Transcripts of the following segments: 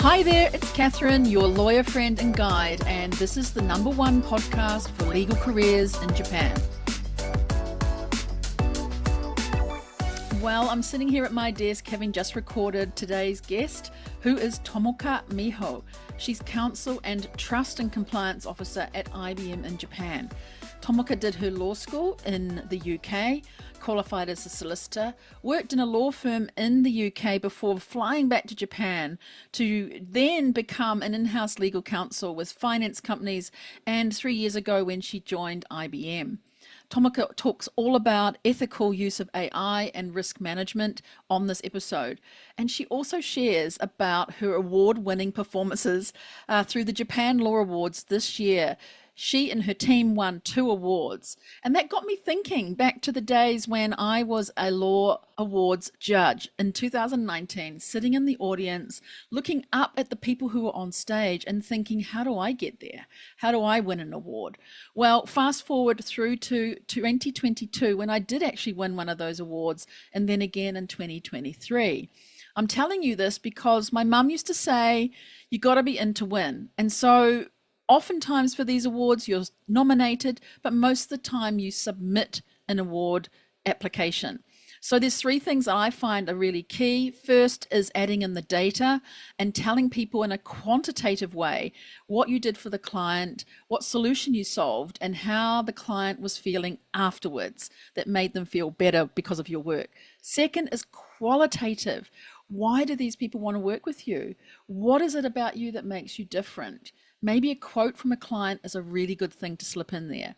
Hi there, it's Catherine, your lawyer friend and guide, and this is the #1 podcast for legal careers in Japan. Well, I'm sitting here at my desk having just recorded today's guest, who is Tomoka Miho. She's Counsel and Trust and Compliance Officer at IBM in Japan. Tomoka did her law school in the UK, qualified as a solicitor, worked in a law firm in the UK before flying back to Japan to then become an in-house legal counsel with finance companies, and 3 years ago when she joined IBM. Tomoka talks all about ethical use of AI and risk management on this episode. And she also shares about her award-winning performances through the Japan Law Awards this year. She and her team won 2 awards. And that got me thinking back to the days when I was a law awards judge in 2019, sitting in the audience, looking up at the people who were on stage and thinking, how do I get there? How do I win an award? Well, fast forward through to 2022, when I did actually win one of those awards, and then again in 2023. I'm telling you this because my mum used to say, you got to be in to win. And so oftentimes for these awards, you're nominated, but most of the time you submit an award application. So there's 3 things I find are really key. First is adding in the data and telling people in a quantitative way what you did for the client, what solution you solved, and how the client was feeling afterwards that made them feel better because of your work. Second is qualitative. Why do these people want to work with you? What is it about you that makes you different? Maybe a quote from a client is a really good thing to slip in there.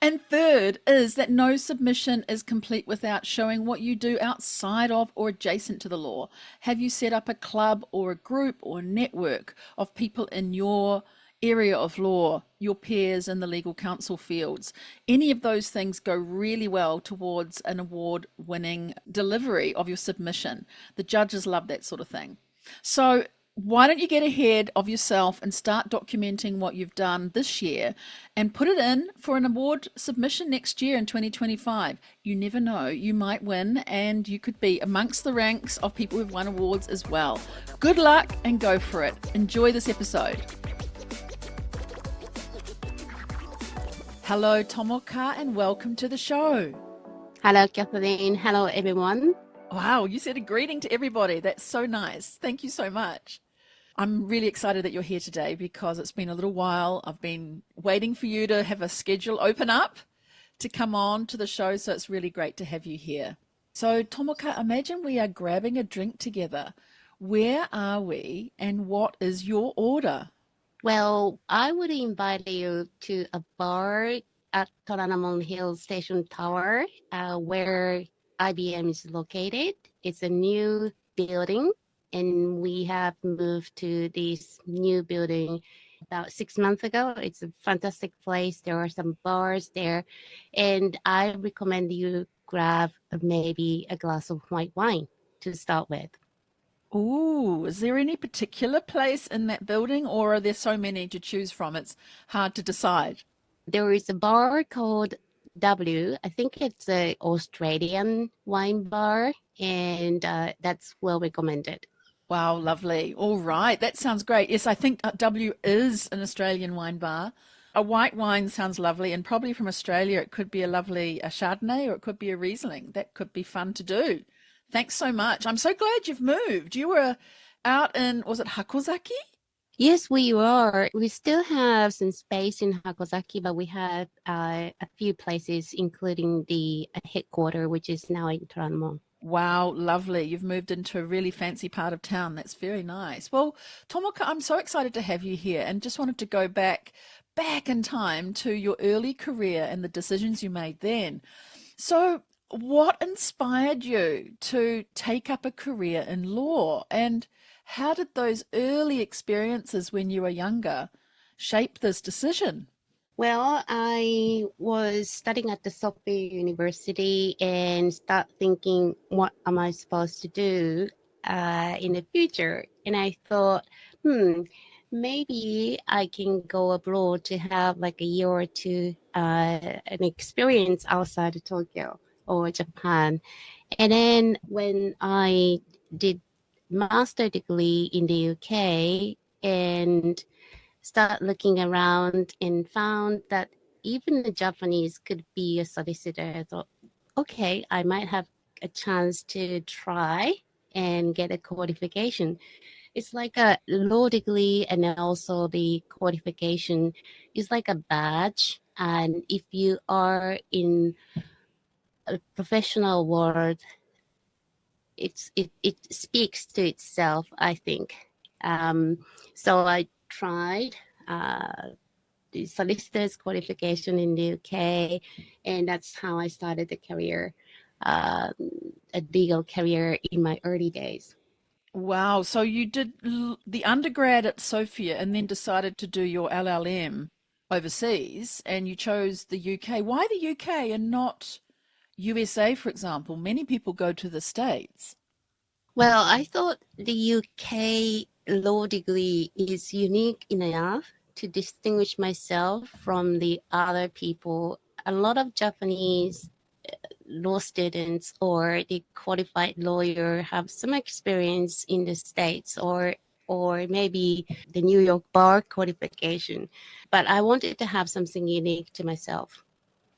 And third is that no submission is complete without showing what you do outside of or adjacent to the law. Have you set up a club or a group or a network of people in your area of law, your peers in the legal counsel fields? Any of those things go really well towards an award-winning delivery of your submission. The judges love that sort of thing. So why don't you get ahead of yourself and start documenting what you've done this year and put it in for an award submission next year in 2025. You never know, you might win and you could be amongst the ranks of people who've won awards as well. Good luck and go for it. Enjoy this episode. Hello, Tomoka, and welcome to the show. Hello, Catherine. Hello, everyone. Wow, you said a greeting to everybody. That's so nice. Thank you so much. I'm really excited that you're here today because it's been a little while. I've been waiting for you to have a schedule open up to come on to the show, so it's really great to have you here. So, Tomoka, imagine we are grabbing a drink together. Where are we and what is your order? Well, I would invite you to a bar at Toranamon Hill Station Tower, where IBM is located. It's a new building, and we have moved to this new building about 6 months ago. It's a fantastic place. There are some bars there, and I recommend you grab maybe a glass of white wine to start with. Ooh, is there any particular place in that building, or are there so many to choose from? It's hard to decide. There is a bar called W. I think it's an Australian wine bar, and that's well recommended. Wow, lovely. All right, that sounds great. Yes, I think W is an Australian wine bar. A white wine sounds lovely, and probably from Australia, it could be a Chardonnay, or it could be a Riesling. That could be fun to do. Thanks so much. I'm so glad you've moved. You were out in, was it Hakozaki? Yes, we are. We still have some space in Hakozaki, but we have a few places, including the headquarters, which is now in Toranamon. Wow, lovely. You've moved into a really fancy part of town. That's very nice. Well, Tomoka, I'm so excited to have you here and just wanted to go back in time to your early career and the decisions you made then. So what inspired you to take up a career in law, and how did those early experiences when you were younger shape this decision? Well, I was studying at the Sophia University and start thinking, what am I supposed to do in the future? And I thought, maybe I can go abroad to have like a year or two an experience outside of Tokyo or Japan. And then when I did master degree in the UK and start looking around and found that even the Japanese could be a solicitor. I thought, okay, I might have a chance to try and get a qualification. It's like a law degree, and then also the qualification is like a badge. And if you are in a professional world, it speaks to itself, I think. So I tried the solicitor's qualification in the UK, and that's how I started uh, a legal career in my early days. Wow. So you did the undergrad at Sophia and then decided to do your LLM overseas and you chose the UK. Why the UK and not USA, for example? Many people go to the States. Well, I thought the UK law degree is unique enough to distinguish myself from the other people. A lot of Japanese law students or the qualified lawyer have some experience in the States or maybe the New York bar qualification. But I wanted to have something unique to myself.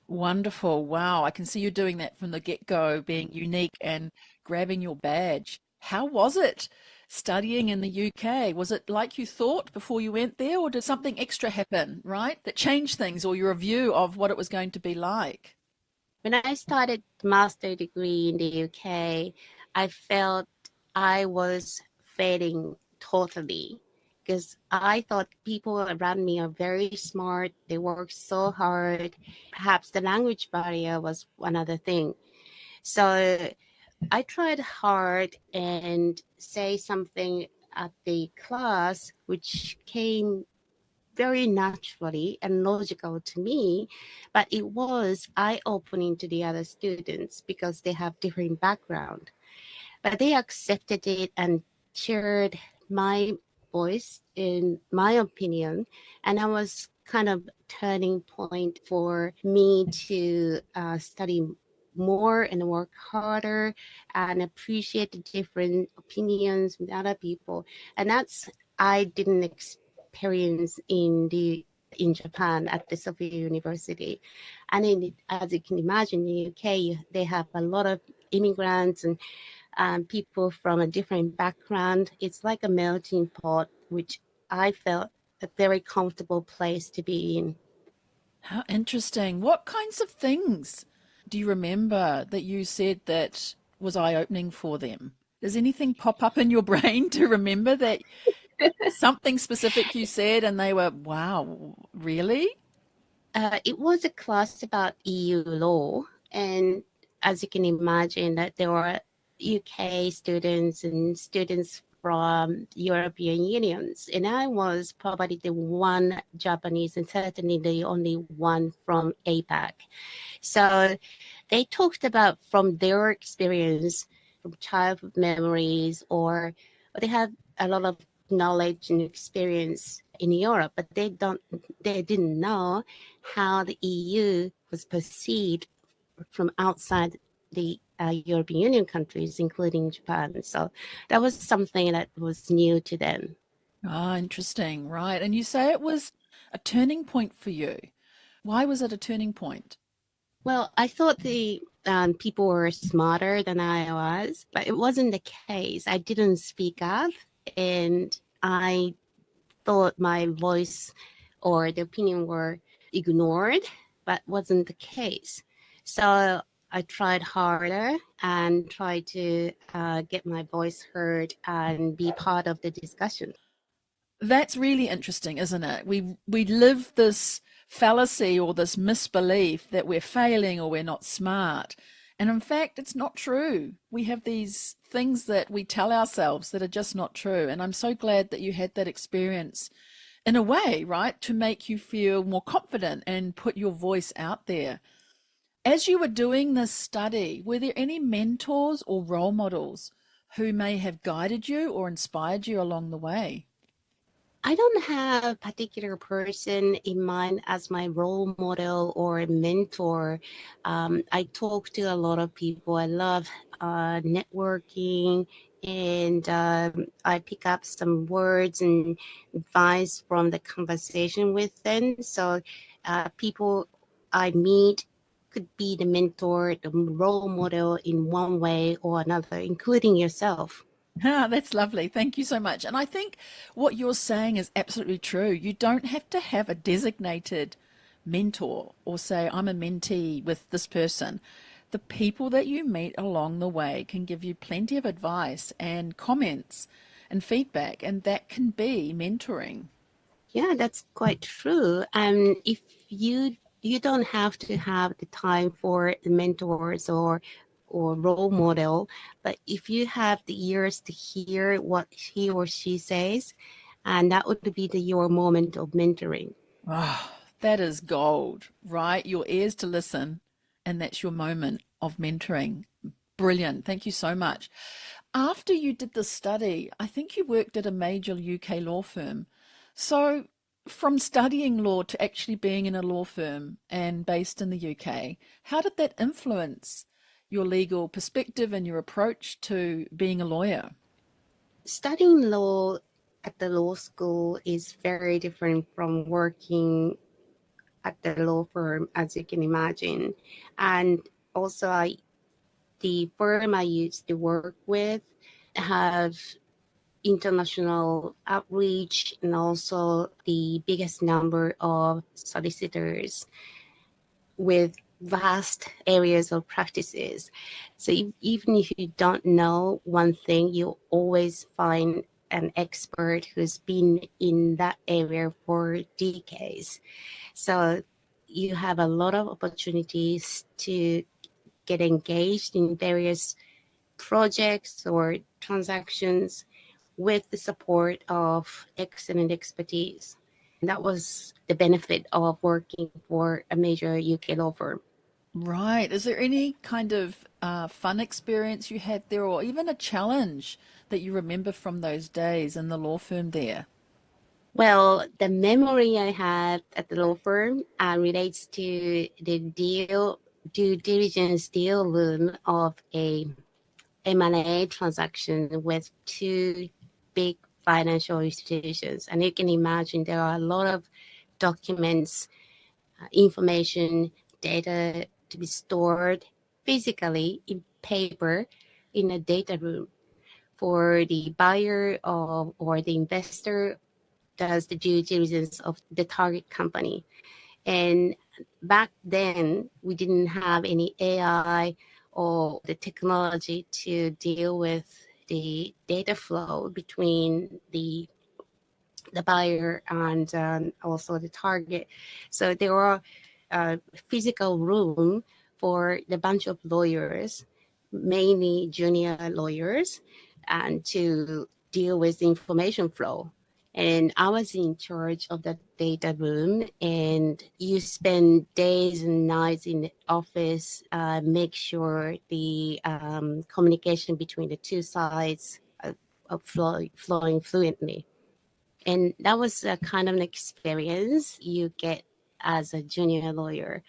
Wonderful. Wow. I can see you doing that from the get-go, being unique and grabbing your badge. How was it studying in the UK? Was it like you thought before you went there, or did something extra happen, right, that changed things or your view of what it was going to be like? When I started master degree in the UK, I felt I was failing totally because I thought people around me are very smart. They work so hard. Perhaps the language barrier was one other thing. So I tried hard and say something at the class, which came very naturally and logical to me, but it was eye-opening to the other students because they have different background. But they accepted it and shared my voice in my opinion, and I was kind of turning point for me to study more and work harder and appreciate the different opinions with other people. And that's I didn't experience in Japan at the Sophia University. And as you can imagine, in the UK, they have a lot of immigrants and people from a different background. It's like a melting pot, which I felt a very comfortable place to be in. How interesting. What kinds of things do you remember that you said that was eye-opening for them? Does anything pop up in your brain to remember that something specific you said and they were, wow, really? It was a class about EU law, and as you can imagine, that there were UK students and students from European unions, and I was probably the one Japanese and certainly the only one from APAC. So they talked about from their experience, from childhood memories, or they have a lot of knowledge and experience in Europe, but they didn't know how the EU was perceived from outside the European Union countries, including Japan. So that was something that was new to them. Ah, interesting. Right. And you say it was a turning point for you. Why was it a turning point? Well, I thought the people were smarter than I was, but it wasn't the case. I didn't speak up, and I thought my voice or the opinion were ignored, but wasn't the case. So I tried harder and tried to get my voice heard and be part of the discussion. That's really interesting, isn't it? We live this fallacy or this misbelief that we're failing or we're not smart. And in fact, it's not true. We have these things that we tell ourselves that are just not true. And I'm so glad that you had that experience in a way, right, to make you feel more confident and put your voice out there. As you were doing this study, were there any mentors or role models who may have guided you or inspired you along the way? I don't have a particular person in mind as my role model or mentor. I talk to a lot of people. I love networking and I pick up some words and advice from the conversation with them. So people I meet could be the mentor, the role model in one way or another, including yourself. Ah, that's lovely. Thank you so much. And I think what you're saying is absolutely true. You don't have to have a designated mentor or say, I'm a mentee with this person. The people that you meet along the way can give you plenty of advice and comments and feedback, and that can be mentoring. Yeah, that's quite true. If you don't have to have the time for the mentors or role model, but if you have the ears to hear what he or she says, and that would be your moment of mentoring. Oh, that is gold, right? Your ears to listen, and that's your moment of mentoring. Brilliant. Thank you so much. After you did the study, I think you worked at a major UK law firm. So, from studying law to actually being in a law firm and based in the UK, how did that influence your legal perspective and your approach to being a lawyer? Studying law at the law school is very different from working at the law firm, as you can imagine. And also, the firm I used to work with have international outreach and also the biggest number of solicitors with vast areas of practices. So even if you don't know one thing, you always find an expert who's been in that area for decades. So you have a lot of opportunities to get engaged in various projects or transactions with the support of excellent expertise. And that was the benefit of working for a major UK law firm. Right. Is there any kind of fun experience you had there, or even a challenge that you remember from those days in the law firm there? Well, the memory I had at the law firm relates to the due diligence deal room of a M&A transaction with two big financial institutions. And you can imagine there are a lot of documents, information, data to be stored physically in paper in a data room for the buyer of, or the investor does the due diligence of the target company. And back then, we didn't have any AI or the technology to deal with the data flow between the buyer and also the target. So there were physical room for the bunch of lawyers, mainly junior lawyers, and to deal with the information flow. And I was in charge of the data room, and you spend days and nights in the office, make sure the communication between the two sides are flowing fluently. And that was a kind of an experience you get as a junior lawyer.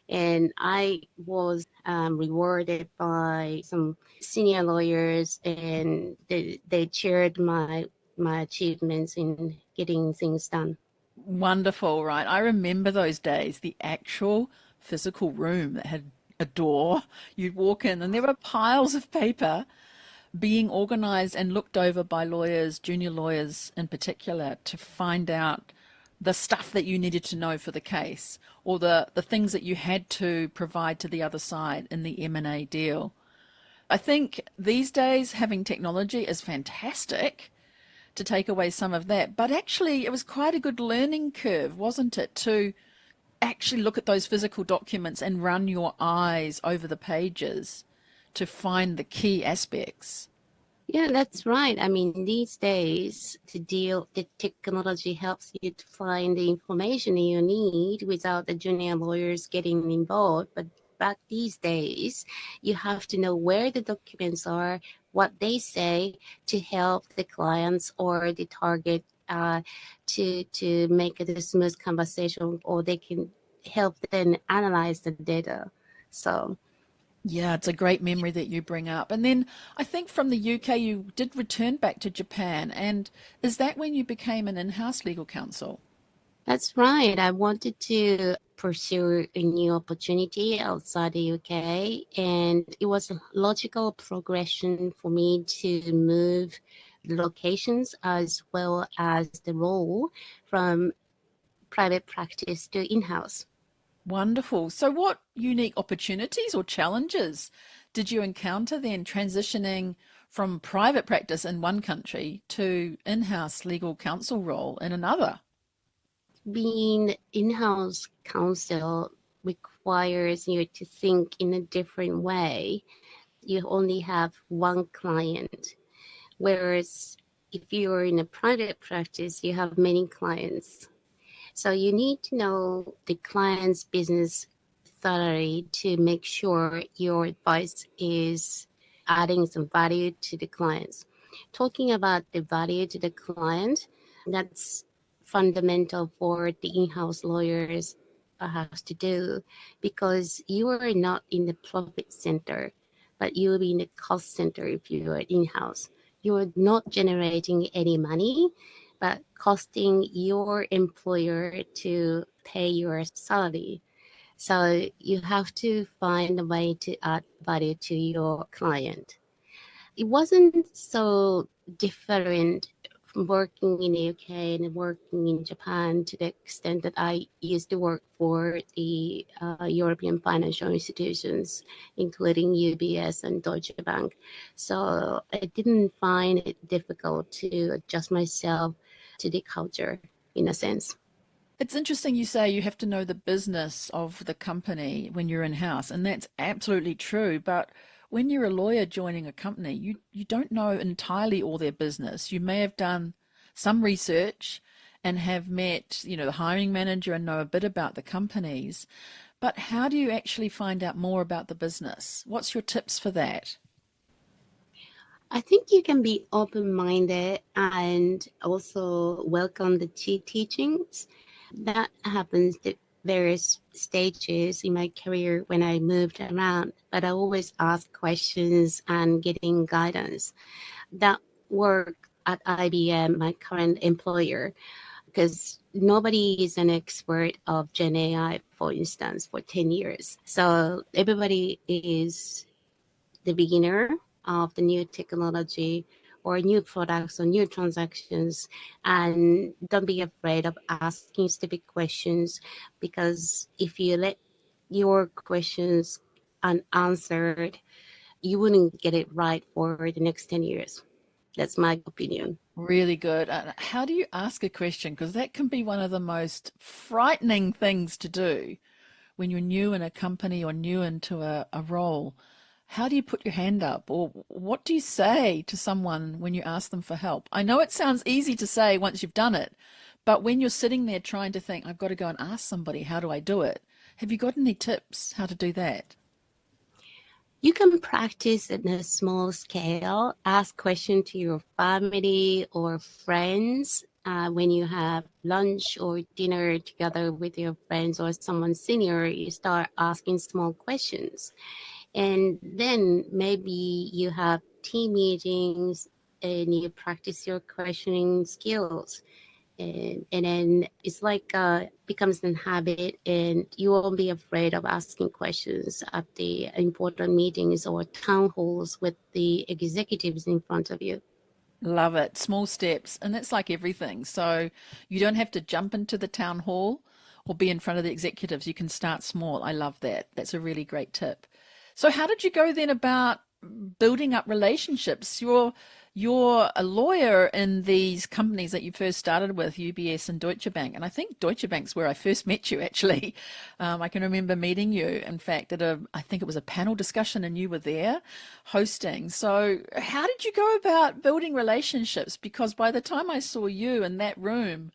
And I was rewarded by some senior lawyers, and they cheered my achievements in getting things done. Wonderful, right? I remember those days, the actual physical room that had a door. You'd walk in, and there were piles of paper being organized and looked over by lawyers, junior lawyers in particular, to find out the stuff that you needed to know for the case or the things that you had to provide to the other side in the M&A deal. I think these days having technology is fantastic to take away some of that, but actually it was quite a good learning curve, wasn't it, to actually look at those physical documents and run your eyes over the pages to find the key aspects. Yeah, that's right. I mean, these days, the technology helps you to find the information you need without the junior lawyers getting involved. But back these days, you have to know where the documents are, what they say to help the clients or the target to make it a smooth conversation, or they can help them analyze the data. So Yeah, it's a great memory that you bring up. And then I think from the UK, you did return back to Japan. And is that when you became an in-house legal counsel? That's right. I wanted to pursue a new opportunity outside the UK, and it was a logical progression for me to move locations as well as the role from private practice to in-house. Wonderful. So, what unique opportunities or challenges did you encounter then transitioning from private practice in one country to in-house legal counsel role in another? Being in-house counsel requires you to think in a different way. You only have one client, whereas if you're in a private practice, you have many clients. So you need to know the client's business thoroughly to make sure your advice is adding some value to the clients. Talking about the value to the client, that's fundamental for the in-house lawyers has to do, because you are not in the profit center, but you will be in the cost center if you are in-house. You're not generating any money, but costing your employer to pay your salary. So you have to find a way to add value to your client. It wasn't so different from working in the UK and working in Japan, to the extent that I used to work for the European financial institutions, including UBS and Deutsche Bank. So I didn't find it difficult to adjust myself to the culture in a sense. It's interesting you say you have to know the business of the company when you're in-house, and that's absolutely true. But when you're a lawyer joining a company, you don't know entirely all their business. You may have done some research and have met, the hiring manager and know a bit about the companies. But how do you actually find out more about the business? What's your tips for that? I think you can be open minded and also welcome the teachings. That happens at various stages in my career when I moved around, but I always ask questions and getting guidance. That work at IBM, my current employer, because nobody is an expert of Gen AI, for instance, for 10 years. So everybody is the beginner of the new technology or new products or new transactions. And don't be afraid of asking stupid questions, because if you let your questions unanswered, you wouldn't get it right for the next 10 years. That's my opinion. Really good. How do you ask a question? Because that can be one of the most frightening things to do when you're new in a company or new into a role. How do you put your hand up? Or what do you say to someone when you ask them for help? I know it sounds easy to say once you've done it, but when you're sitting there trying to think, I've got to go and ask somebody, how do I do it? Have you got any tips how to do that? You can practice at a small scale, ask questions to your family or friends when you have lunch or dinner together with your friends or someone senior. You start asking small questions. And then maybe you have team meetings and you practice your questioning skills. And then it's like becomes an habit, and you won't be afraid of asking questions at the important meetings or town halls with the executives in front of you. Love it. Small steps. And that's like everything. So you don't have to jump into the town hall or be in front of the executives. You can start small. I love that. That's a really great tip. So how did you go then about building up relationships? You're a lawyer in these companies that you first started with, UBS and Deutsche Bank. And I think Deutsche Bank's where I first met you, actually. I can remember meeting you, in fact, I think it was a panel discussion and you were there hosting. So how did you go about building relationships? Because by the time I saw you in that room,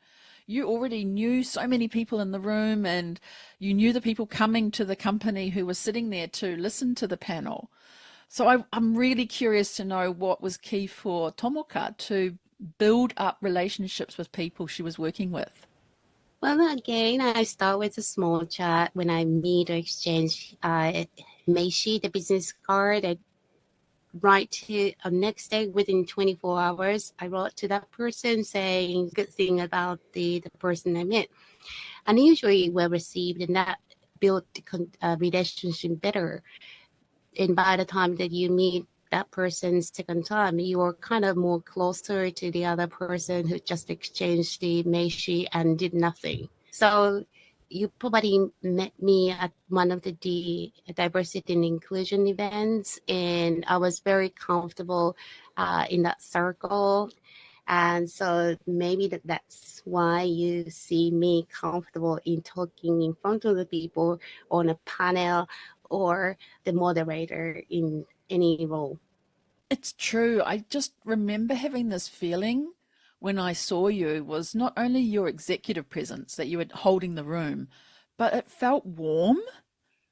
you already knew so many people in the room and you knew the people coming to the company who were sitting there to listen to the panel. So I'm really curious to know what was key for Tomoka to build up relationships with people she was working with. Well, again, I start with a small chat when I meet or exchange Meishi, the business card. I write to next day within 24 hours. I wrote to that person saying good thing about the person I met. And usually well received, and that built the relationship better. And by the time that you meet that person second time, you are kind of more closer to the other person who just exchanged the meishi and did nothing. So you probably met me at one of the diversity and inclusion events, and I was very comfortable in that circle. And so maybe that's why you see me comfortable in talking in front of the people on a panel or the moderator in any role. It's true. I just remember having this feeling when I saw you was not only your executive presence that you were holding the room, but it felt warm.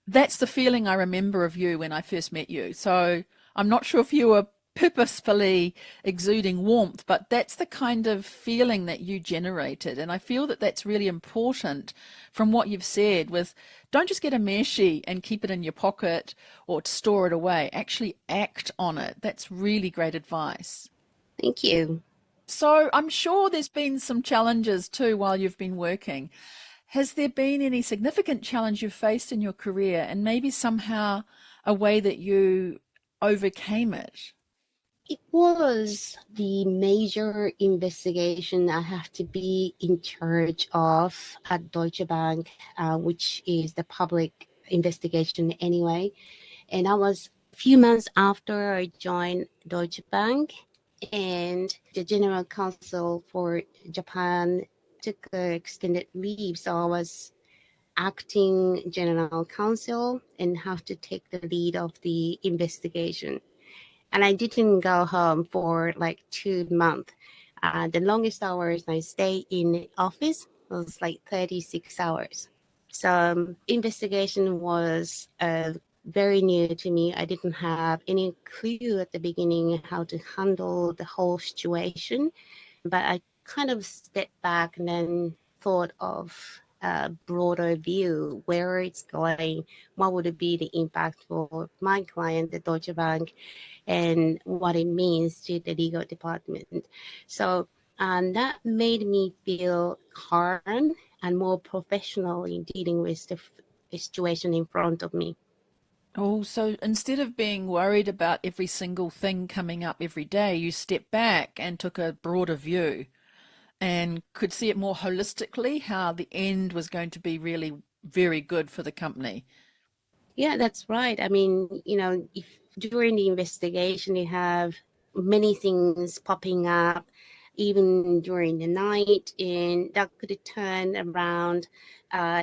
That's the feeling I remember of you when I first met you. So I'm not sure if you were purposefully exuding warmth, but that's the kind of feeling that you generated. And I feel that that's really important from what you've said with don't just get a meshi and keep it in your pocket or store it away. Actually act on it. That's really great advice. Thank you. So I'm sure there's been some challenges too while you've been working. Has there been any significant challenge you've faced in your career and maybe somehow a way that you overcame it? It was the major investigation I have to be in charge of at Deutsche Bank, which is the public investigation anyway. And I was a few months after I joined Deutsche Bank, and the general counsel for Japan took an extended leave. So I was acting general counsel and have to take the lead of the investigation. And I didn't go home for like 2 months. The longest hours I stayed in the office was like 36 hours. So investigation was very new to me. I didn't have any clue at the beginning how to handle the whole situation, but I kind of stepped back and then thought of a broader view, where it's going, what would be the impact for my client, the Deutsche Bank, and what it means to the legal department. So that made me feel calm and more professional in dealing with the situation in front of me. Oh, so instead of being worried about every single thing coming up every day, you stepped back and took a broader view and could see it more holistically, how the end was going to be really very good for the company. Yeah, that's right. I mean, if during the investigation you have many things popping up, even during the night, and that could turn around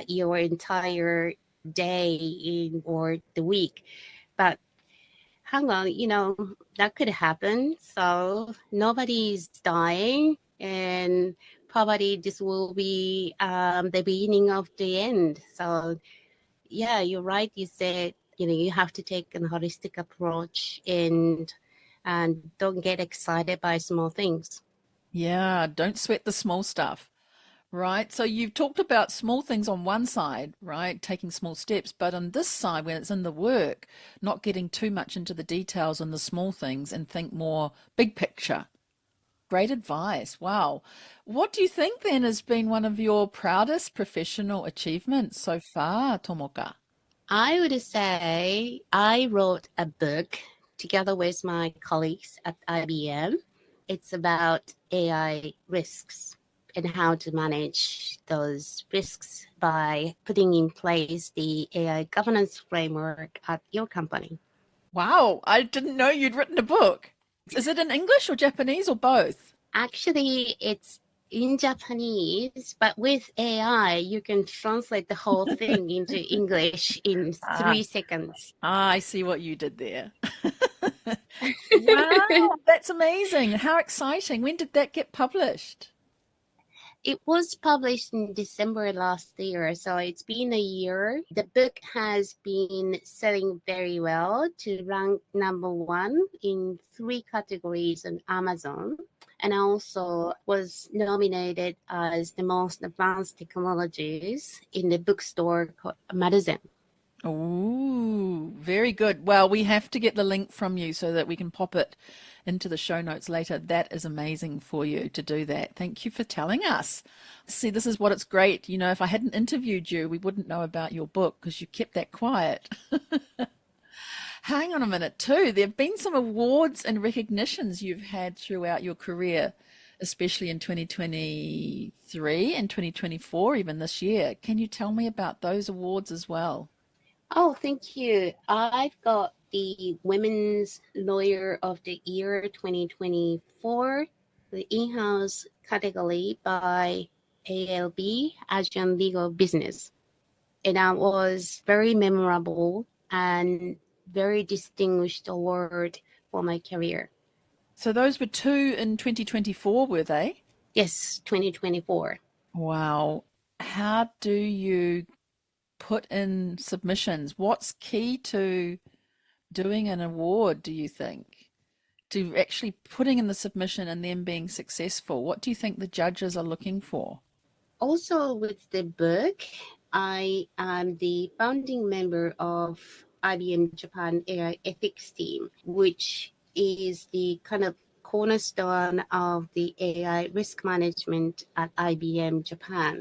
your entire day or the week. But hang on, that could happen. So nobody's dying, and probably this will be the beginning of the end. So yeah, you're right. You said, you have to take a holistic approach and don't get excited by small things. Yeah, don't sweat the small stuff. Right. So you've talked about small things on one side, right? Taking small steps. But on this side, when it's in the work, not getting too much into the details and the small things and think more big picture. Great advice. Wow. What do you think then has been one of your proudest professional achievements so far, Tomoka? I would say I wrote a book together with my colleagues at IBM. It's about AI risks and how to manage those risks by putting in place the AI governance framework at your company. Wow. I didn't know you'd written a book. Is it in English or Japanese or both? Actually, it's in Japanese, but with AI, you can translate the whole thing into English in Ah, 3 seconds. I see what you did there. Wow, that's amazing. How exciting. When did that get published? It was published in December last year, so it's been a year. The book has been selling very well to rank number one in three categories on Amazon, and also was nominated as the most advanced technologies in the bookstore called Maruzen. Oh, very good. Well, we have to get the link from you so that we can pop it into the show notes later. That is amazing for you to do that. Thank you for telling us. See, this is what it's great. You know, if I hadn't interviewed you, we wouldn't know about your book because you kept that quiet. Hang on a minute, too. There have been some awards and recognitions you've had throughout your career, especially in 2023 and 2024, even this year. Can you tell me about those awards as well? Oh, thank you. I've got the Women's Lawyer of the Year 2024, the in-house category by ALB, Asian Legal Business. And that was very memorable and very distinguished award for my career. So those were two in 2024, were they? Yes, 2024. Wow. How do you put in submissions? What's key to doing an award, do you think? To actually putting in the submission and then being successful? What do you think the judges are looking for? Also, with the book, I am the founding member of IBM Japan AI ethics team, which is the kind of cornerstone of the AI risk management at IBM Japan.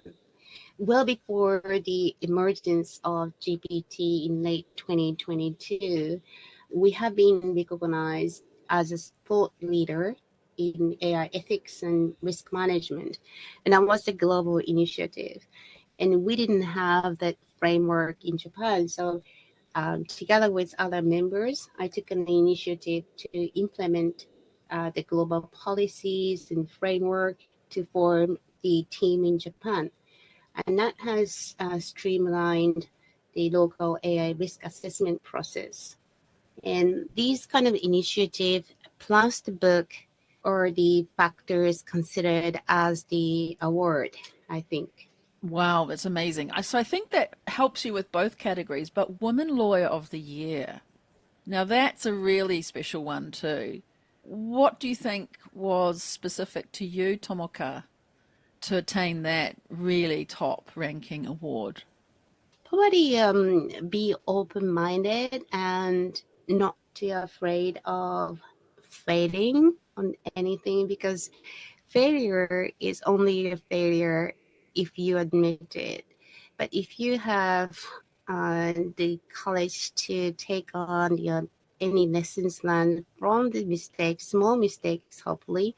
Well before the emergence of GPT in late 2022, we have been recognized as a thought leader in AI ethics and risk management. And that was a global initiative. And we didn't have that framework in Japan. So, together with other members, I took an initiative to implement the global policies and framework to form the team in Japan. And that has streamlined the local AI risk assessment process. And these kind of initiative plus the book are the factors considered as the award, I think. Wow, that's amazing. So I think that helps you with both categories, but Women Lawyer of the Year. Now that's a really special one too. What do you think was specific to you, Tomoka, to attain that really top ranking award? Probably be open-minded and not too afraid of failing on anything, because failure is only a failure if you admit it. But if you have the courage to take on any lessons learned from the mistakes, small mistakes, hopefully,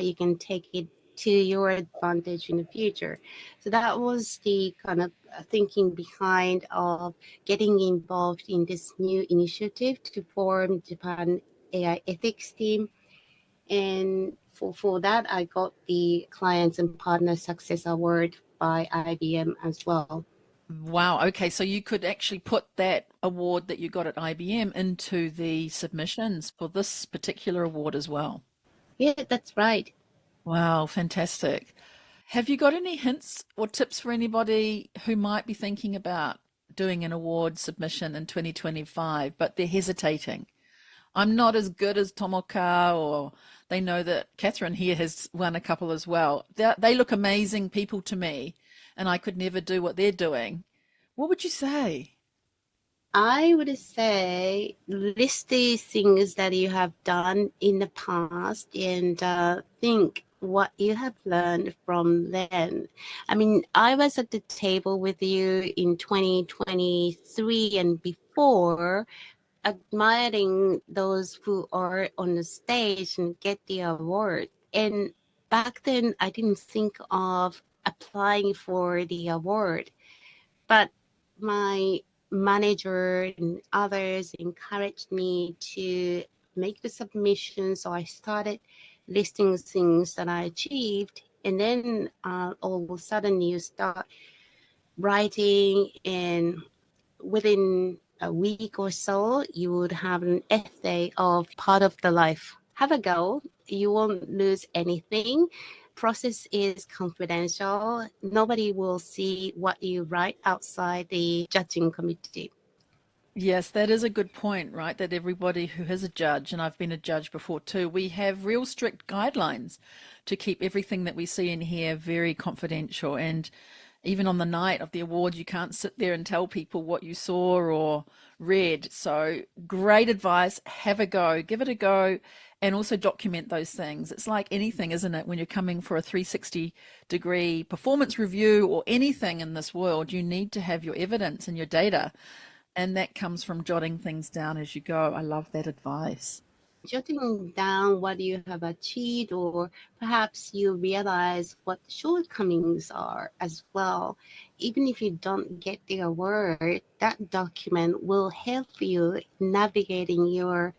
you can take it to your advantage in the future. So that was the kind of thinking behind of getting involved in this new initiative to form Japan AI ethics team. And for that, I got the Clients and Partner Success Award by IBM as well. Wow. Okay. So you could actually put that award that you got at IBM into the submissions for this particular award as well. Yeah, that's right. Wow. Fantastic. Have you got any hints or tips for anybody who might be thinking about doing an award submission in 2025, but they're hesitating? I'm not as good as Tomoka, or they know that Catherine here has won a couple as well. They look amazing people to me, and I could never do what they're doing. What would you say? I would say list the things that you have done in the past and think what you have learned from then. I mean, I was at the table with you in 2023 and before, admiring those who are on the stage and get the award. And back then, I didn't think of applying for the award, but my manager and others encouraged me to make the submission. So I started listing things that I achieved. And then all of a sudden, you start writing, and within a week or so, you would have an essay of part of the life. Have a go. You won't lose anything. Process is confidential. Nobody will see what you write outside the judging committee. Yes, that is a good point, right? That everybody who is a judge, and I've been a judge before too, we have real strict guidelines to keep everything that we see and hear very confidential. And Even on the night of the awards, you can't sit there and tell people what you saw or read. So, great advice. Have a go, give it a go, and also document those things. It's like anything, isn't it? When you're coming for a 360-degree performance review or anything in this world, you need to have your evidence and your data. And that comes from jotting things down as you go. I love that advice. Jotting down what you have achieved, or perhaps you realize what shortcomings are as well. Even if you don't get the award, that document will help you navigating your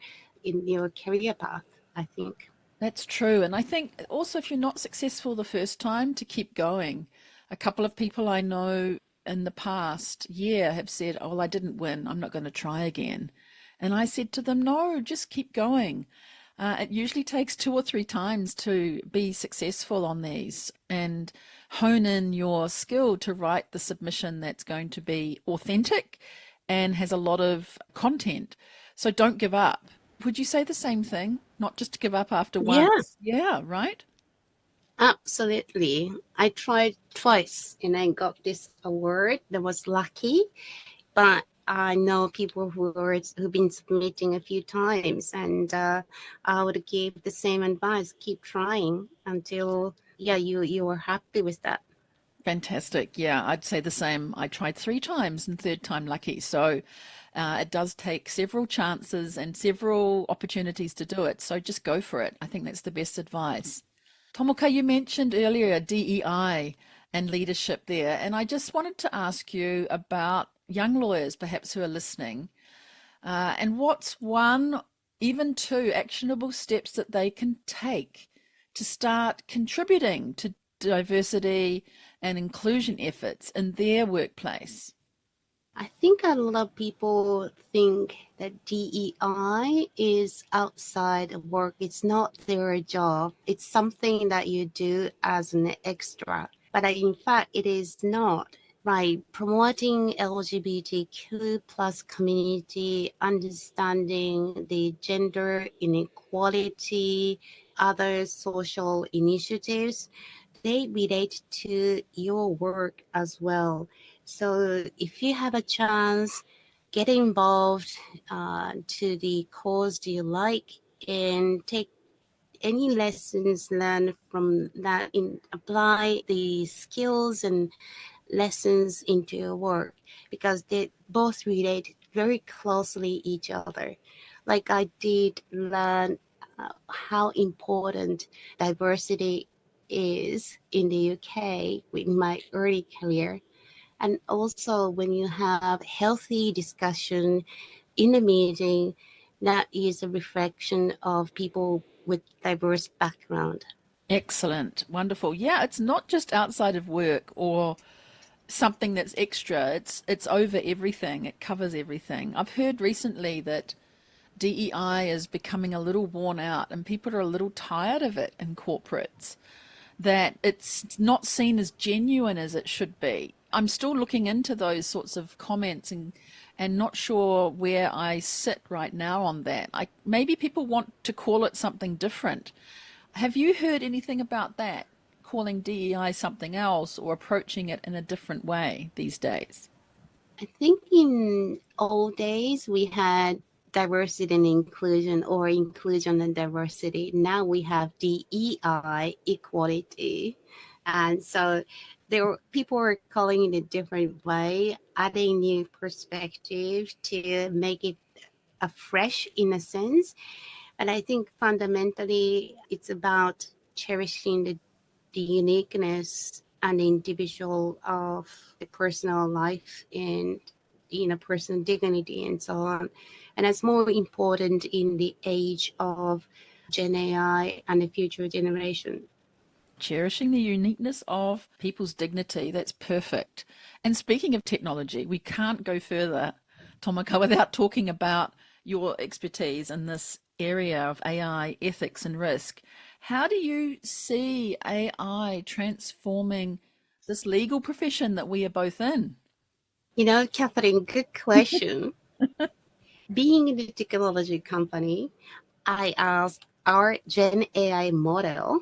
career path, I think. That's true. And I think also if you're not successful the first time, to keep going. A couple of people I know in the past year have said, "Oh, well, I didn't win. I'm not going to try again." And I said to them, "No, just keep going." It usually takes two or three times to be successful on these and hone in your skill to write the submission that's going to be authentic and has a lot of content. So don't give up. Would you say the same thing? Not just to give up after Yeah, once. Yeah, right? absolutely. I tried twice and I got this award. That was lucky, but I know people who've been submitting a few times, and I would give the same advice: keep trying until you are happy with that. Fantastic. Yeah, I'd say the same. I tried three times and third time lucky. So it does take several chances and several opportunities to do it. So just go for it. I think that's the best advice. Tomoka, you mentioned earlier DEI and leadership there, and I just wanted to ask you about young lawyers perhaps who are listening, and what's one, even two actionable steps that they can take to start contributing to diversity and inclusion efforts in their workplace. I think a lot of people think that DEI is outside of work. It's not their job. It's something that you do as an extra. But in fact, it is not. Right, promoting LGBTQ plus community, understanding the gender inequality, other social initiatives, they relate to your work as well. So if you have a chance, get involved to the cause you like and take any lessons learned from that, in apply the skills and lessons into your work, because they both relate very closely each other. Like I did learn how important diversity is in the UK in my early career. And also when you have healthy discussion in a meeting, that is a reflection of people with diverse background. Excellent, wonderful. Yeah, it's not just outside of work or something that's extra. It's over everything. It covers everything. I've heard recently that DEI is becoming a little worn out and people are a little tired of it in corporates, that it's not seen as genuine as it should be. I'm still looking into those sorts of comments and not sure where I sit right now on that. Maybe people want to call it something different. Have you heard anything about that? Calling DEI something else or approaching it in a different way these days? I think in old days we had diversity and inclusion, or inclusion and diversity. Now we have DEI, equality. And so people are calling it a different way, adding new perspective to make it a fresh in a sense. And I think fundamentally it's about cherishing the uniqueness and individual of the personal life and personal dignity and so on. And that's more important in the age of Gen AI and the future generation. Cherishing the uniqueness of people's dignity. That's perfect. And speaking of technology, we can't go further, Tomoko, without talking about your expertise in this area of AI ethics and risk. How do you see AI transforming this legal profession that we are both in? Catherine, good question. Being in the technology company, I asked our Gen AI model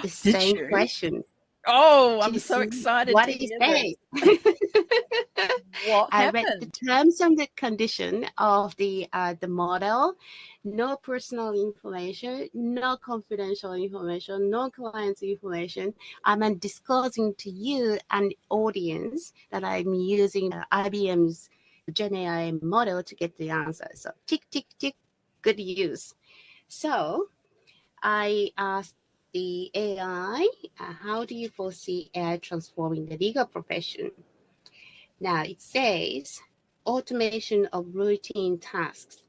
the Did same you? question. Oh, I'm to so see excited what to it hear says. this. What I read the happened? terms and the condition of the model. No personal information, no confidential information, no client's information. I'm disclosing to you an audience that I'm using IBM's Gen AI model to get the answer. So tick, tick, tick, good use. So I asked the AI, how do you foresee AI transforming the legal profession? Now it says automation of routine tasks.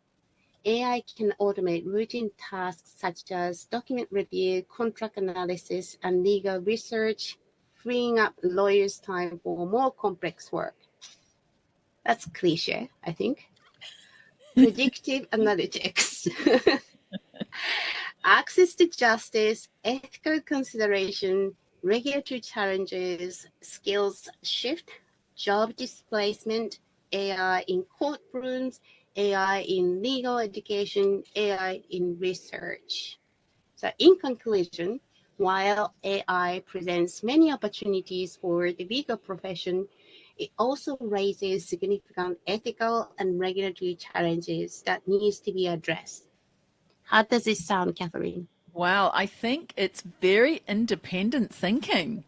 AI can automate routine tasks such as document review, contract analysis, and legal research, freeing up lawyers' time for more complex work. That's cliche, I think. Predictive analytics. Access to justice, ethical consideration, regulatory challenges, skills shift, job displacement, AI in courtrooms, AI in legal education, AI in research. So, in conclusion, while AI presents many opportunities for the legal profession, it also raises significant ethical and regulatory challenges that needs to be addressed. How does it sound, Catherine? Wow, I think it's very independent thinking,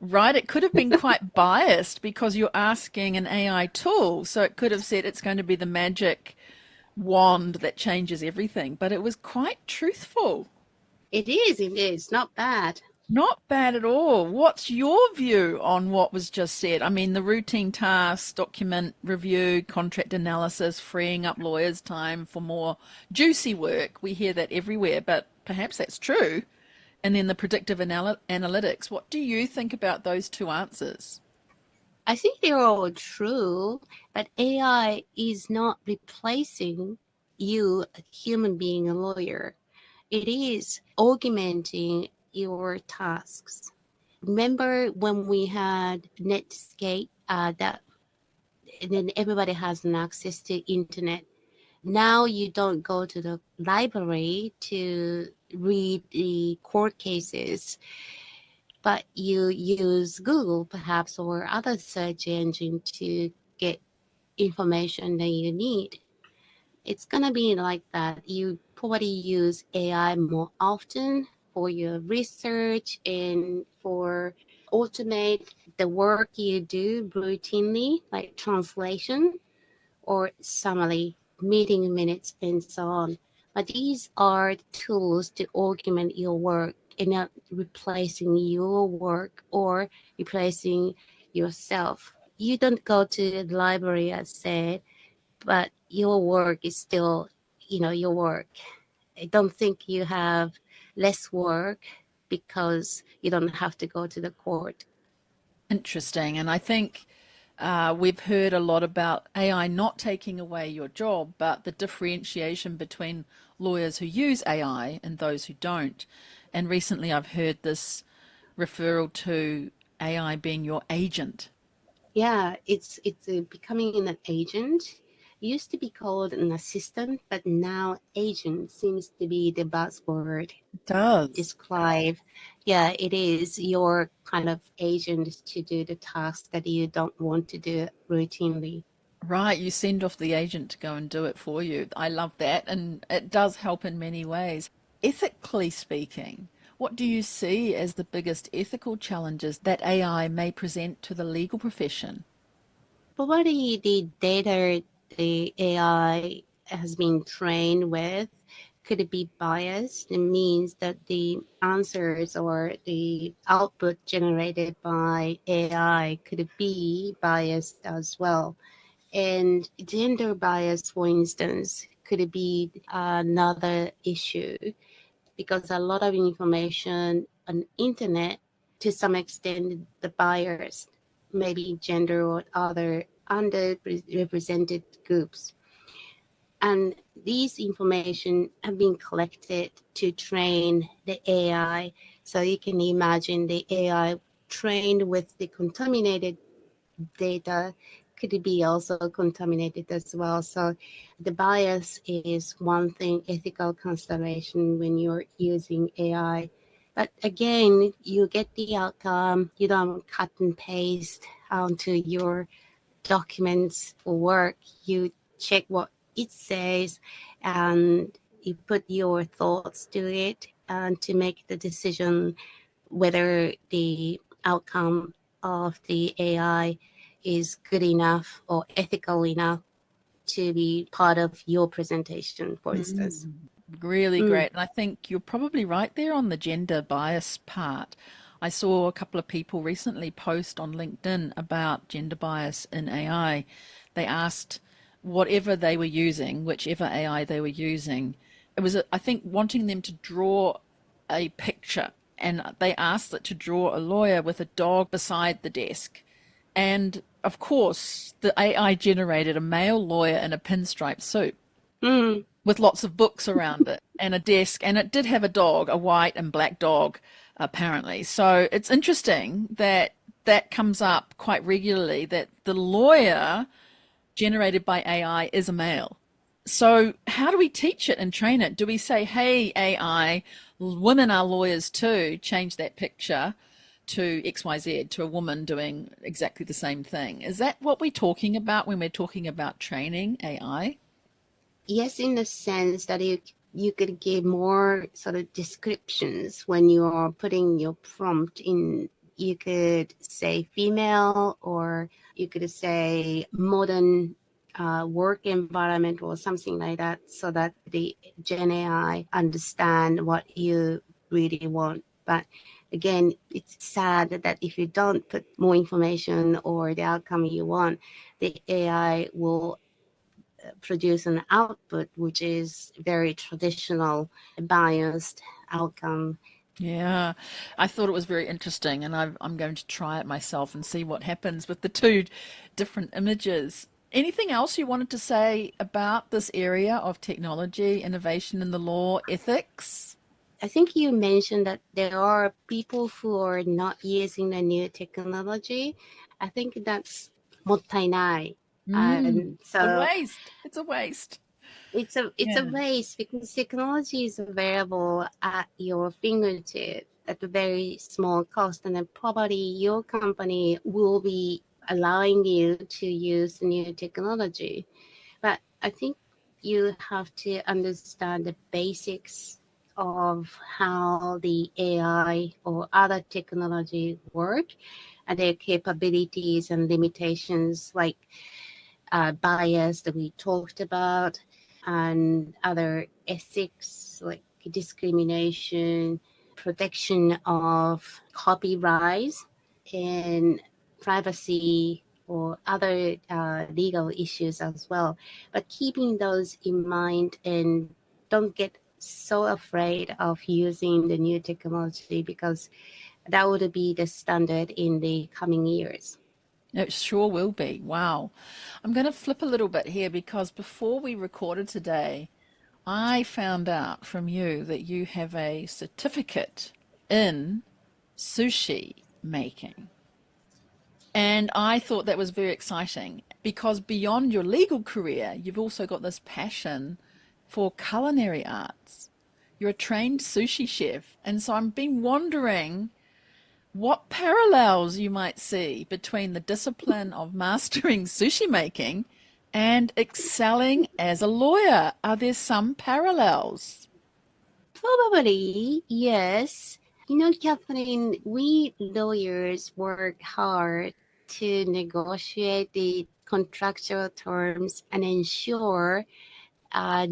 right? It could have been quite biased because you're asking an AI tool. So it could have said it's going to be the magic wand that changes everything, but it was quite truthful. It is not bad. Not bad at all. What's your view on what was just said? I mean, the routine tasks, document review, contract analysis, freeing up lawyers' time for more juicy work. We hear that everywhere, but perhaps that's true. And then the predictive analytics. What do you think about those two answers? I think they're all true, but AI is not replacing you, a human being, a lawyer. It is augmenting your tasks. Remember when we had Netscape, that and then everybody has an access to internet. Now you don't go to the library to read the court cases, but you use Google perhaps or other search engine to get information that you need. It's gonna be like that. You probably use AI more often for your research and for automate the work you do routinely, like translation or summary, meeting minutes, and so on. But these are tools to augment your work and not replacing your work or replacing yourself. You don't go to the library, as said, but your work is still, your work. I don't think you have less work because you don't have to go to the court. Interesting. And I think we've heard a lot about AI not taking away your job, but the differentiation between lawyers who use AI and those who don't. And recently I've heard this referral to AI being your agent. Yeah, it's becoming an agent. It used to be called an assistant, but now agent seems to be the buzzword. It does. Describe, yeah, it is your kind of agent to do the tasks that you don't want to do routinely. Right, you send off the agent to go and do it for you. I love that, and it does help in many ways. Ethically speaking, what do you see as the biggest ethical challenges that AI may present to the legal profession? Probably the data the AI has been trained with could be biased. It means that the answers or the output generated by AI could be biased as well. And gender bias, for instance, could be another issue because a lot of information on internet, to some extent, the bias, maybe gender or other underrepresented groups. And these information have been collected to train the AI. So you can imagine the AI trained with the contaminated data could be also contaminated as well. So the bias is one thing, ethical consideration when you're using AI. But again, you get the outcome. You don't cut and paste onto your documents for work. You check what it says and you put your thoughts to it and to make the decision whether the outcome of the AI is good enough or ethical enough to be part of your presentation, for instance. Really Mm. great. And I think you're probably right there on the gender bias part. I saw a couple of people recently post on LinkedIn about gender bias in AI. They asked whatever they were using, whichever AI they were using, it was, I think, wanting them to draw a picture. And they asked it to draw a lawyer with a dog beside the desk. And of course, the AI generated a male lawyer in a pinstripe suit Mm. with lots of books around it and a desk, and it did have a dog, a white and black dog, apparently. So it's interesting that that comes up quite regularly, that the lawyer generated by AI is a male. So how do we teach it and train it? Do we say, hey, AI, women are lawyers too, change that picture to XYZ, to a woman doing exactly the same thing? Is that what we're talking about when we're talking about training AI? Yes, in the sense that you could give more sort of descriptions when you are putting your prompt in. You could say female, or you could say modern work environment or something like that, so that the Gen AI understand what you really want. But again, it's sad that if you don't put more information or the outcome you want, the AI will produce an output which is very traditional, biased outcome. Yeah, I thought it was very interesting, and I'm going to try it myself and see what happens with the two different images. Anything else you wanted to say about this area of technology, innovation in the law, ethics? I think you mentioned that there are people who are not using the new technology. I think that's mottainai. And A so waste. It's a waste. it's a Yeah. waste because technology is available at your fingertip at a very small cost, and then probably your company will be allowing you to use new technology. But I think you have to understand the basics of how the AI or other technology work and their capabilities and limitations, like bias that we talked about, and other ethics like discrimination, protection of copyright, and privacy or other legal issues as well. But keeping those in mind, and don't get so afraid of using the new technology, because that would be the standard in the coming years. It sure will be. Wow. I'm going to flip a little bit here because before we recorded today, I found out from you that you have a certificate in sushi making. And I thought that was very exciting because beyond your legal career, you've also got this passion for culinary arts. You're a trained sushi chef. And so I've been wondering what parallels you might see between the discipline of mastering sushi making and excelling as a lawyer. Are there some parallels? Probably, yes. Catherine, we lawyers work hard to negotiate the contractual terms and ensure a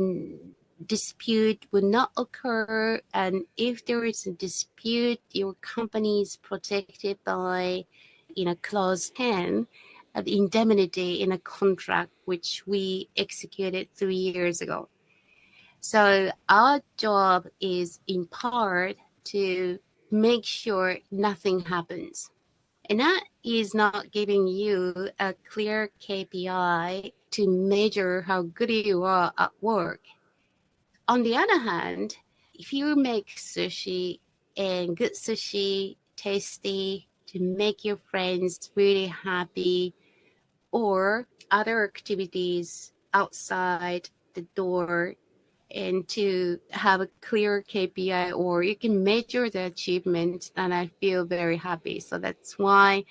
dispute would not occur. And if there is a dispute, your company is protected by, clause 10 of the indemnity in a contract which we executed 3 years ago. So our job is in part to make sure nothing happens. And that is not giving you a clear KPI to measure how good you are at work. On the other hand, if you make sushi and good sushi, tasty, to make your friends really happy, or other activities outside the door and to have a clear KPI, or you can measure the achievement, and I feel very happy. So that's why,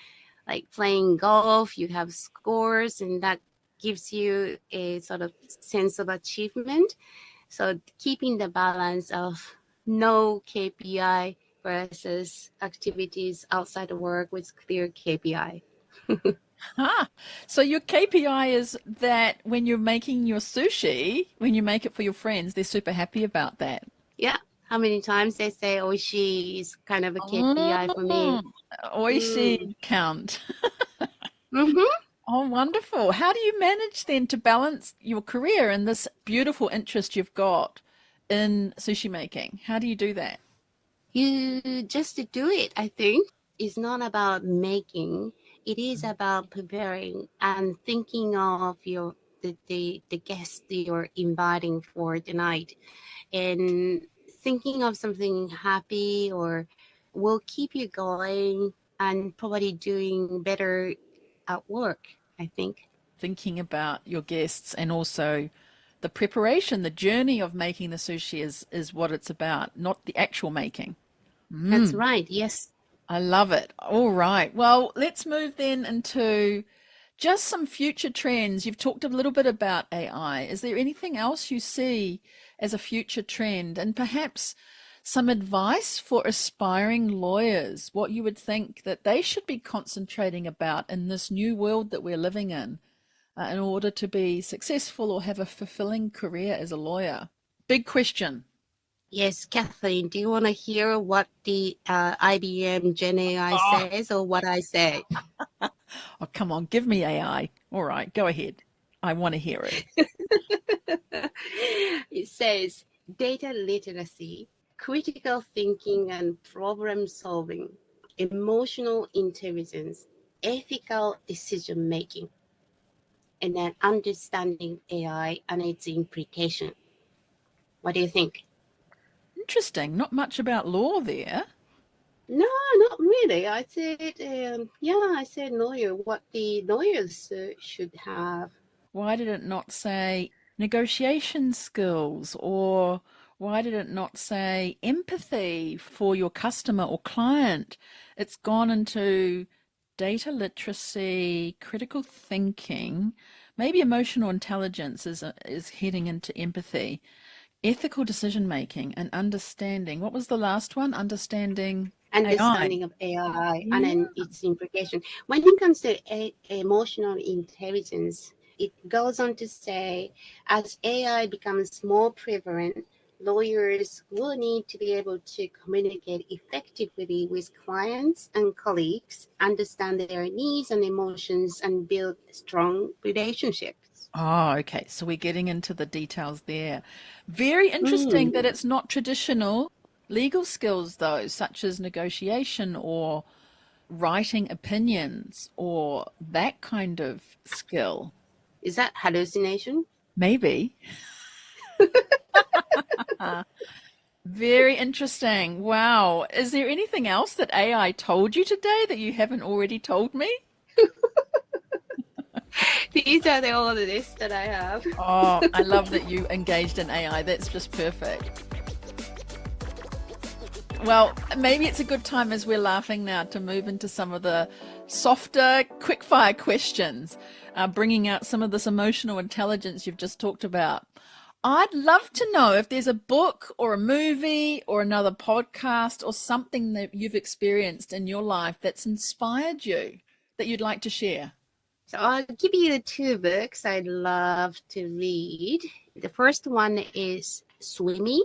like playing golf, you have scores, and that gives you a sort of sense of achievement. So keeping the balance of no KPI versus activities outside of work with clear KPI. Ah, so your KPI is that when you're making your sushi, when you make it for your friends, they're super happy about that. Yeah. How many times they say oishi is kind of a KPI for me. Oh, oishi count. Mm-hmm. Oh, wonderful. How do you manage then to balance your career and this beautiful interest you've got in sushi making? How do you do that? You just do it, I think. It's not about making. It is about preparing and thinking of the guest you're inviting for the night, and thinking of something happy or will keep you going and probably doing better at work, I think. Thinking about your guests and also the preparation, the journey of making the sushi is what it's about, not the actual making. That's right. Yes. I love it. All right. Well, let's move then into just some future trends. You've talked a little bit about AI. Is there anything else you see as a future trend, and perhaps some advice for aspiring lawyers, what you would think that they should be concentrating about in this new world that we're living in order to be successful or have a fulfilling career as a lawyer? Big question. Yes, Kathleen, do you want to hear what the IBM Gen AI Oh, says or what I say? oh, come on, give me AI. All right, go ahead. I want to hear it. It says data literacy, critical thinking and problem solving, emotional intelligence, ethical decision making, and then understanding AI and its implication. What do you think? Interesting. Not much about law there. No, not really. I said, I said lawyer, what the lawyers should have. Why did it not say negotiation skills, or why did it not say empathy for your customer or client? It's gone into data literacy, critical thinking, maybe emotional intelligence is heading into empathy, ethical decision making, and understanding. What was the last one? Understanding AI. Understanding of AI and Yeah. then its implication. When it comes to emotional intelligence, it goes on to say, as AI becomes more prevalent, lawyers will need to be able to communicate effectively with clients and colleagues, understand their needs and emotions, and build strong relationships. Oh, okay. So we're getting into the details there. Very interesting that Mm. it's not traditional legal skills, though, such as negotiation or writing opinions or that kind of skill. Is that hallucination? Maybe. Very interesting. Wow. Is there anything else that AI told you today that you haven't already told me? These are the all the lists that I have. Oh, I love that you engaged in AI. That's just perfect. Well, maybe it's a good time as we're laughing now to move into some of the softer, quickfire questions, bringing out some of this emotional intelligence you've just talked about. I'd love to know if there's a book or a movie or another podcast or something that you've experienced in your life that's inspired you that you'd like to share. So I'll give you two books I'd love to read. The first one is Swimmy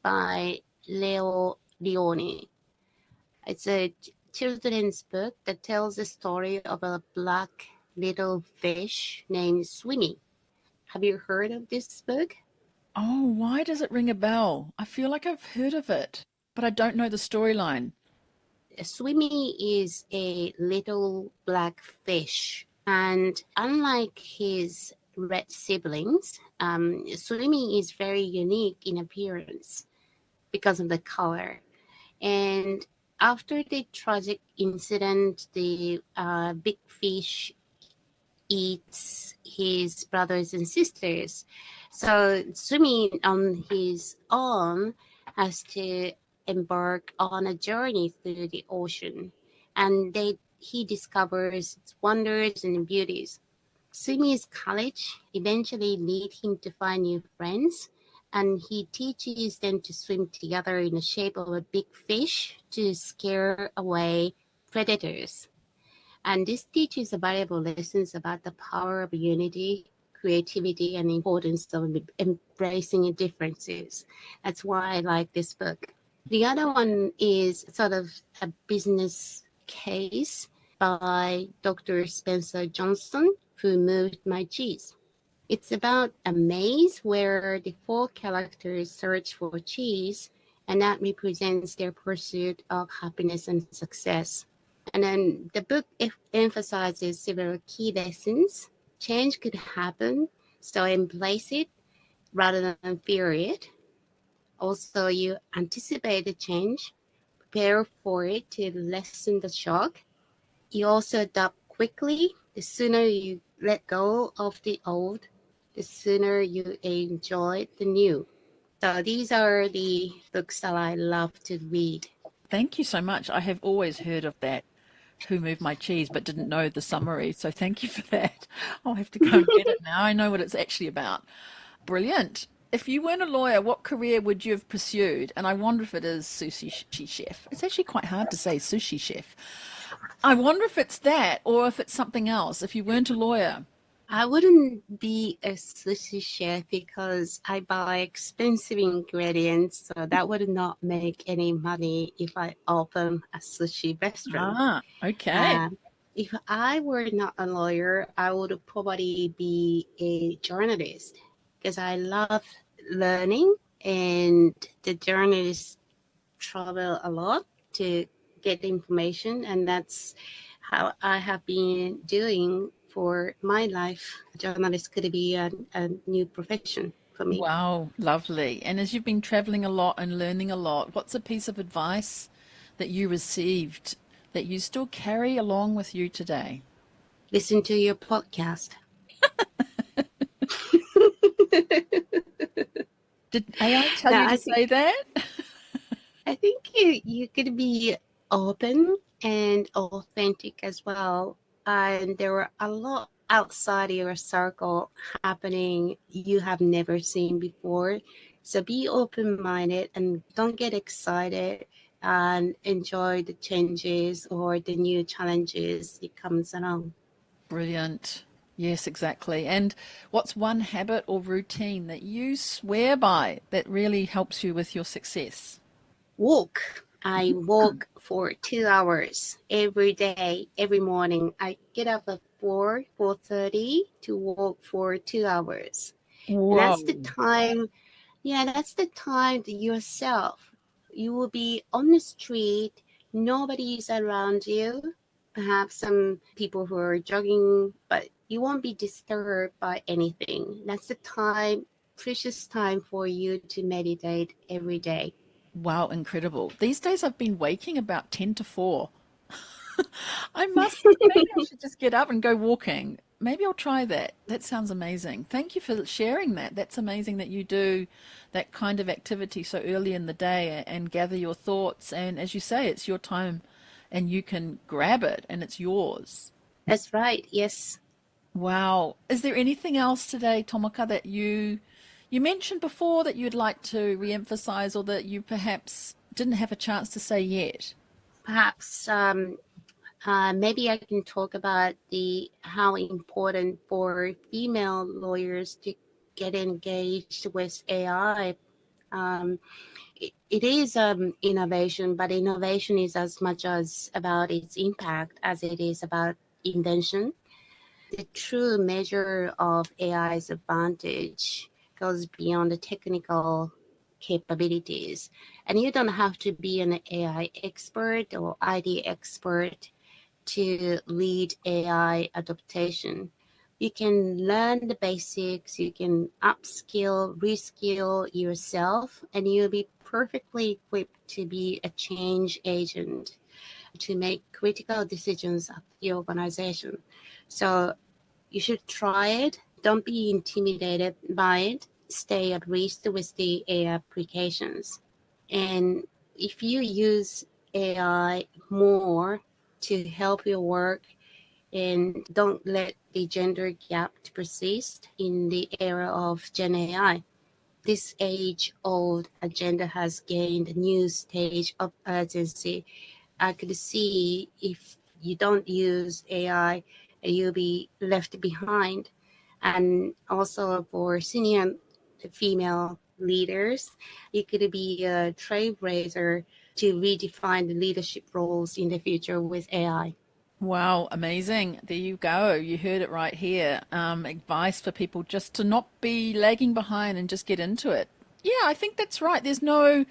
by Leo Leone. It's a children's book that tells the story of a black little fish named Swimmy. Have you heard of this book? Oh, why does it ring a bell? I feel like I've heard of it, but I don't know the storyline. Swimmy is a little black fish, and unlike his red siblings, Swimmy is very unique in appearance because of the color. And after the tragic incident, the big fish eats his brothers and sisters. So swimming on his own has to embark on a journey through the ocean, and he discovers its wonders and beauties. Sumi's college eventually lead him to find new friends, and he teaches them to swim together in the shape of a big fish to scare away predators. And this teaches valuable lessons about the power of unity, creativity, and the importance of embracing differences. That's why I like this book. The other one is sort of a business case by Dr. Spencer Johnson, Who Moved My Cheese. It's about a maze where the four characters search for cheese, and that represents their pursuit of happiness and success. And then the book emphasizes several key lessons. Change could happen, so embrace it rather than fear it. Also, you anticipate the change, prepare for it to lessen the shock. You also adapt quickly. The sooner you let go of the old, the sooner you enjoy the new. So these are the books that I love to read. Thank you so much. I have always heard of that, Who Moved My Cheese, but didn't know the summary. So thank you for that. I'll have to go and get it now. I know what it's actually about. Brilliant. If you weren't a lawyer, what career would you have pursued? And I wonder if it is sushi chef. It's actually quite hard to say sushi chef. I wonder if it's that or if it's something else. If you weren't a lawyer. I wouldn't be a sushi chef because I buy expensive ingredients, so that would not make any money if I open a sushi restaurant. Ah, okay. If I were not a lawyer, I would probably be a journalist because I love learning, and the journalists travel a lot to get information, and that's how I have been doing for my life. Journalist could be a new profession for me. Wow, lovely. And as you've been traveling a lot and learning a lot, what's a piece of advice that you received that you still carry along with you today? Listen to your podcast. Did AI tell Now, you to say that? I think you could be open and authentic as well. And there are a lot outside your circle happening you have never seen before. So be open-minded and don't get excited, and enjoy the changes or the new challenges it comes along. Brilliant. Yes, exactly. And what's one habit or routine that you swear by that really helps you with your success? Walk. I walk for 2 hours every day, every morning. I get up at 4:30 to walk for 2 hours. And that's the Whoa. time, that's the time to yourself. You will be on the street, nobody's around you. Perhaps some people who are jogging, but you won't be disturbed by anything. That's the time, precious time for you to meditate every day. Wow, incredible. These days I've been waking about 10 to 4. Maybe I should just get up and go walking. Maybe I'll try that. That sounds amazing. Thank you for sharing that. That's amazing that you do that kind of activity so early in the day and gather your thoughts. And as you say, it's your time and you can grab it and it's yours. That's right. Yes. Wow. Is there anything else today, Tomoka, that you mentioned before that you'd like to re-emphasize or that you perhaps didn't have a chance to say yet? Perhaps maybe I can talk about the how important for female lawyers to get engaged with AI. It is innovation, but innovation is as much as about its impact as it is about invention. The true measure of AI's advantage goes beyond the technical capabilities. And you don't have to be an AI expert or ID expert to lead AI adaptation. You can learn the basics, you can upskill, reskill yourself, and you'll be perfectly equipped to be a change agent to make critical decisions of the organization. So you should try it. Don't be intimidated by it. stay at least with the AI applications. And if you use AI more to help your work and don't let the gender gap persist in the era of Gen AI, this age-old agenda has gained a new stage of urgency. I could see if you don't use AI, you'll be left behind. And also for senior female leaders, you could be a trailblazer to redefine the leadership roles in the future with AI. Wow, amazing. There you go. You heard it right here. Advice for people just to not be lagging behind and just get into it. Yeah, I think that's right. There's no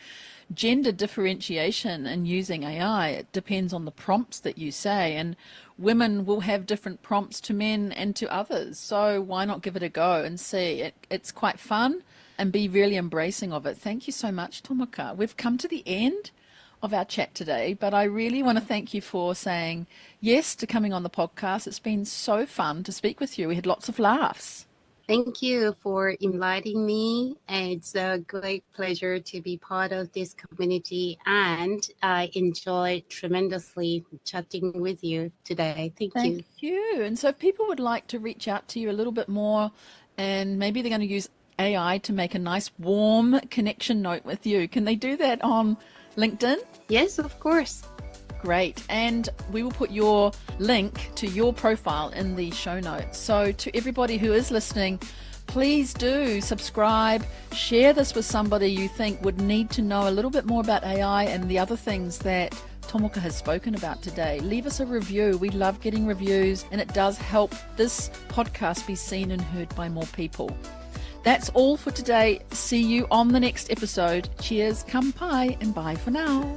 gender differentiation in using AI. It depends on the prompts that you say, and women will have different prompts to men and to others. So why not give it a go and see? It's quite fun and be really embracing of it. Thank you so much, Tomoka. We've come to the end of our chat today, but I really want to thank you for saying yes to coming on the podcast. It's been so fun to speak with you. We had lots of laughs. Thank you for inviting me. It's a great pleasure to be part of this community, and I enjoyed tremendously chatting with you today. Thank you. Thank you. And so if people would like to reach out to you a little bit more, and maybe they're going to use AI to make a nice warm connection note with you, can they do that on LinkedIn? Yes, of course. Great. And we will put your link to your profile in the show notes. So to everybody who is listening, please do subscribe, share this with somebody you think would need to know a little bit more about AI and the other things that Tomoka has spoken about today. Leave us a review. We love getting reviews, and it does help this podcast be seen and heard by more people. That's all for today. See you on the next episode. Cheers, kampai, and bye for now.